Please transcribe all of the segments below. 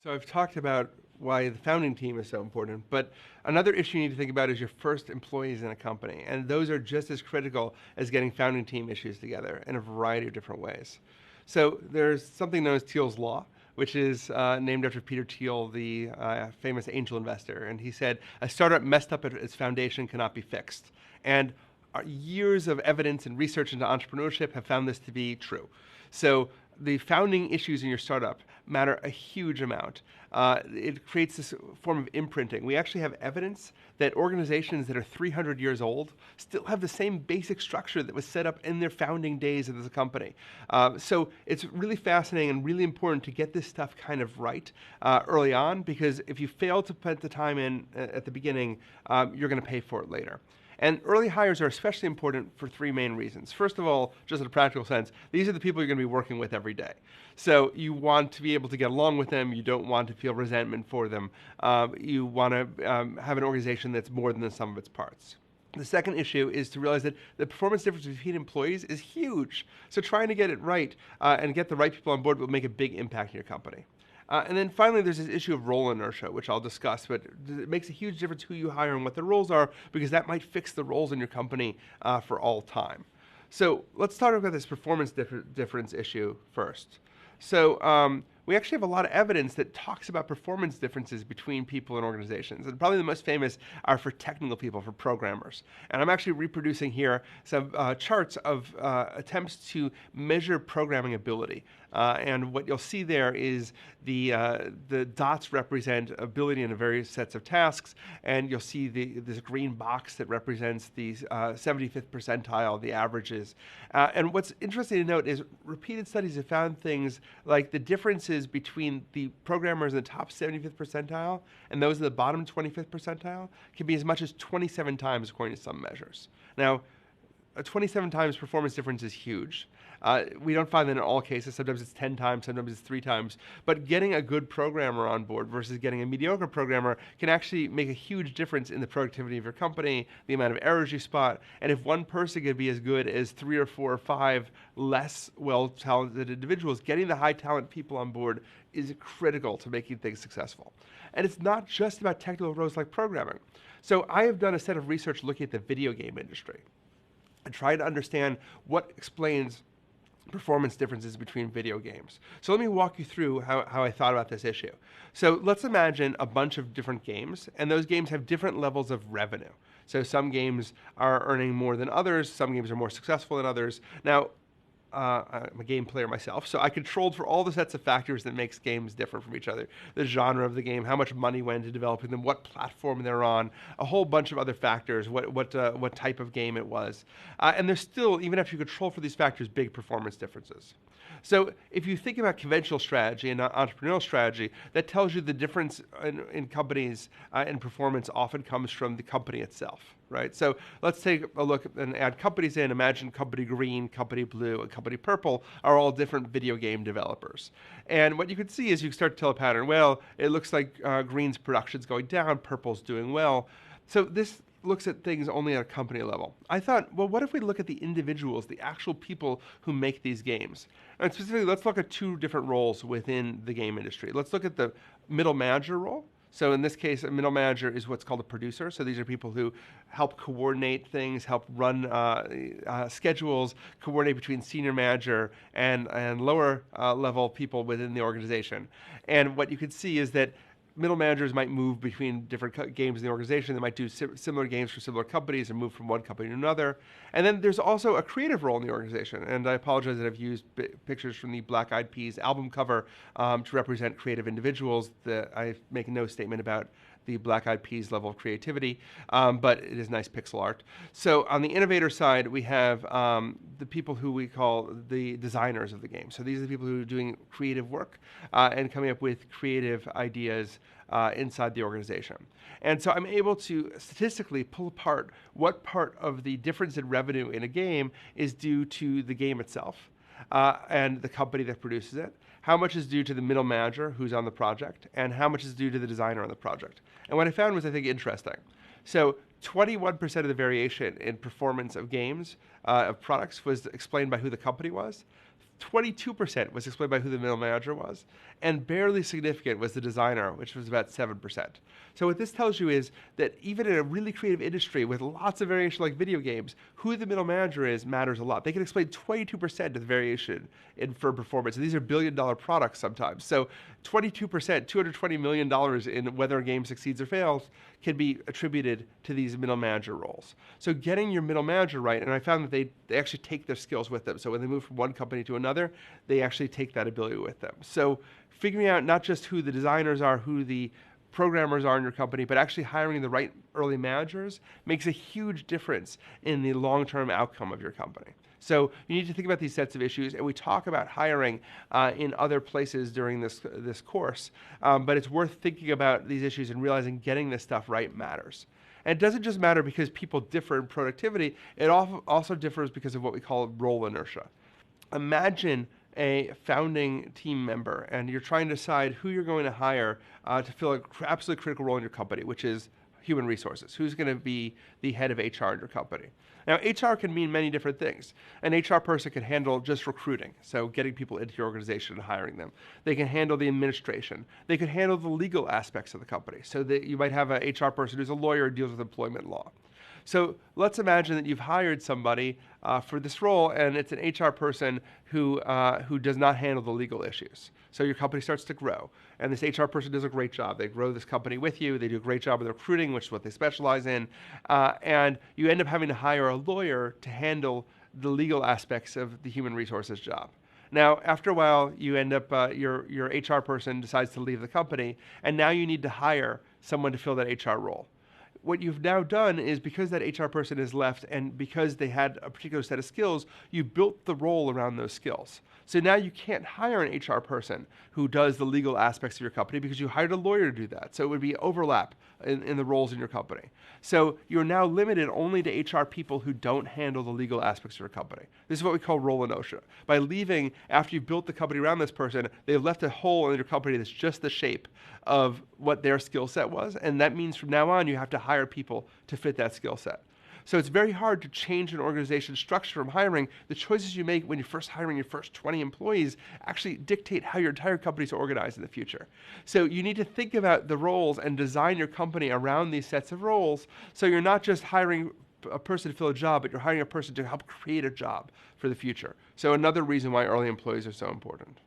So I've talked about why the founding team is so important, but another issue you need to think about is your first employees in a company, and those are just as critical as getting founding team issues together in a variety of different ways. So there's something known as Thiel's Law, which is named after Peter Thiel, the famous angel investor, and he said, a startup messed up at its foundation cannot be fixed. And years of evidence and research into entrepreneurship have found this to be true. So the founding issues in your startup matter a huge amount. It creates this form of imprinting. We actually have evidence that organizations that are 300 years old still have the same basic structure that was set up in their founding days as a company. So it's really fascinating and really important to get this stuff kind of right early on, because if you fail to put the time in at the beginning, you're going to pay for it later. And early hires are especially important for three main reasons. First of all, just in a practical sense, these are the people you're going to be working with every day. So you want to be able to get along with them. You don't want to feel resentment for them. You want to have an organization that's more than the sum of its parts. The second issue is to realize that the performance difference between employees is huge. So trying to get it right and get the right people on board will make a big impact in your company. And then finally, there's this issue of role inertia, which I'll discuss, but it makes a huge difference who you hire and what the roles are, because that might fix the roles in your company for all time. So let's talk about this performance difference issue first. So we actually have a lot of evidence that talks about performance differences between people and organizations. And probably the most famous are for technical people, for programmers. And I'm actually reproducing here some charts of attempts to measure programming ability. And what you'll see there is the dots represent ability in various sets of tasks, and you'll see this green box that represents the 75th percentile, the averages. And what's interesting to note is repeated studies have found things like the differences between the programmers in the top 75th percentile and those in the bottom 25th percentile can be as much as 27 times according to some measures. Now, a 27 times performance difference is huge. We don't find that in all cases. Sometimes it's 10 times, sometimes it's 3 times. But getting a good programmer on board versus getting a mediocre programmer can actually make a huge difference in the productivity of your company, the amount of errors you spot. And if one person can be as good as 3 or 4 or 5 less well-talented individuals, getting the high-talent people on board is critical to making things successful. And it's not just about technical roles like programming. So I have done a set of research looking at the video game industry and try to understand what explains performance differences between video games. So let me walk you through how I thought about this issue. So let's imagine a bunch of different games, and those games have different levels of revenue. So some games are earning more than others, some games are more successful than others. Now, I'm a game player myself, so I controlled for all the sets of factors that makes games different from each other. The genre of the game, how much money went into developing them, what platform they're on, a whole bunch of other factors, what type of game it was. And there's still, even after you control for these factors, big performance differences. So if you think about conventional strategy and entrepreneurial strategy, that tells you the difference in companies and performance often comes from the company itself, right? So let's take a look and add companies in. Imagine company green, company blue, and company purple are all different video game developers. And what you can see is you start to tell a pattern. Well, it looks like green's production's going down, purple's doing well. So this looks at things only at a company level. I thought, well, what if we look at the individuals, the actual people who make these games? And specifically, let's look at 2 different roles within the game industry. Let's look at the middle manager role. So in this case, a middle manager is what's called a producer. So these are people who help coordinate things, help run schedules, coordinate between senior manager and lower level people within the organization. And what you can see is that middle managers might move between different games in the organization. They might do similar games for similar companies and move from one company to another. And then there's also a creative role in the organization. And I apologize that I've used pictures from the Black Eyed Peas album cover to represent creative individuals. I make no statement about the Black Eyed Peas level of creativity, but it is nice pixel art. So on the innovator side, we have the people who we call the designers of the game. So these are the people who are doing creative work and coming up with creative ideas inside the organization. And so I'm able to statistically pull apart what part of the difference in revenue in a game is due to the game itself and the company that produces it, how much is due to the middle manager who's on the project, and how much is due to the designer on the project. And what I found was, I think, interesting. So 21% of the variation in performance of games, of products, was explained by who the company was. 22% was explained by who the middle manager was, and barely significant was the designer, which was about 7%. So what this tells you is that even in a really creative industry with lots of variation like video games, who the middle manager is matters a lot. They can explain 22% of the variation in firm performance, and these are billion-dollar products sometimes. So 22%, $220 million in whether a game succeeds or fails, can be attributed to these middle manager roles. So getting your middle manager right, and I found that they actually take their skills with them. So when they move from one company to another, they actually take that ability with them. So figuring out not just who the designers are, who the programmers are in your company, but actually hiring the right early managers makes a huge difference in the long-term outcome of your company. So you need to think about these sets of issues, and we talk about hiring in other places during this course, but it's worth thinking about these issues and realizing getting this stuff right matters. And it doesn't just matter because people differ in productivity, it also differs because of what we call role inertia. Imagine a founding team member, and you're trying to decide who you're going to hire to fill an absolutely critical role in your company, which is human resources. Who's going to be the head of HR in your company? Now, HR can mean many different things. An HR person can handle just recruiting, so getting people into your organization and hiring them. They can handle the administration. They can handle the legal aspects of the company, so that you might have an HR person who's a lawyer who deals with employment law. So let's imagine that you've hired somebody for this role, and it's an HR person who does not handle the legal issues. So your company starts to grow, and this HR person does a great job. They grow this company with you. They do a great job with recruiting, which is what they specialize in, and you end up having to hire a lawyer to handle the legal aspects of the human resources job. Now, after a while, you end up, your HR person decides to leave the company, and now you need to hire someone to fill that HR role. What you've now done is, because that HR person is left and because they had a particular set of skills, you built the role around those skills. So now you can't hire an HR person who does the legal aspects of your company because you hired a lawyer to do that. So it would be overlap in the roles in your company. So you're now limited only to HR people who don't handle the legal aspects of your company. This is what we call role inertia. By leaving after you've built the company around this person, they've left a hole in your company that's just the shape of what their skill set was, and that means from now on you have to hire people to fit that skill set. So it's very hard to change an organization's structure from hiring. The choices you make when you're first hiring your first 20 employees actually dictate how your entire company is organized in the future. So you need to think about the roles and design your company around these sets of roles, so you're not just hiring a person to fill a job, but you're hiring a person to help create a job for the future. So another reason why early employees are so important.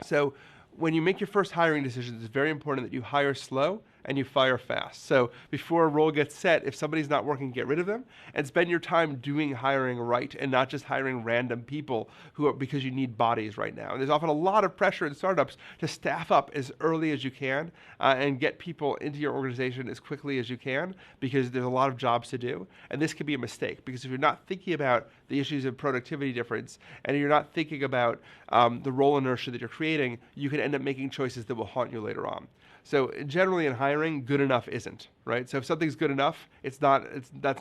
So when you make your first hiring decisions, it's very important that you hire slow and you fire fast. So before a role gets set, if somebody's not working, get rid of them and spend your time doing hiring right and not just hiring random people because you need bodies right now. And there's often a lot of pressure in startups to staff up as early as you can and get people into your organization as quickly as you can, because there's a lot of jobs to do. And this can be a mistake, because if you're not thinking about the issues of productivity difference and you're not thinking about the role inertia that you're creating, you can end up making choices that will haunt you later on. So generally in hiring, good enough isn't, right? So if something's good enough, that's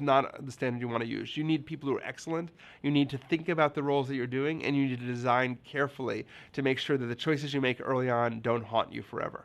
not the standard you want to use. You need people who are excellent. You need to think about the roles that you're doing, and you need to design carefully to make sure that the choices you make early on don't haunt you forever.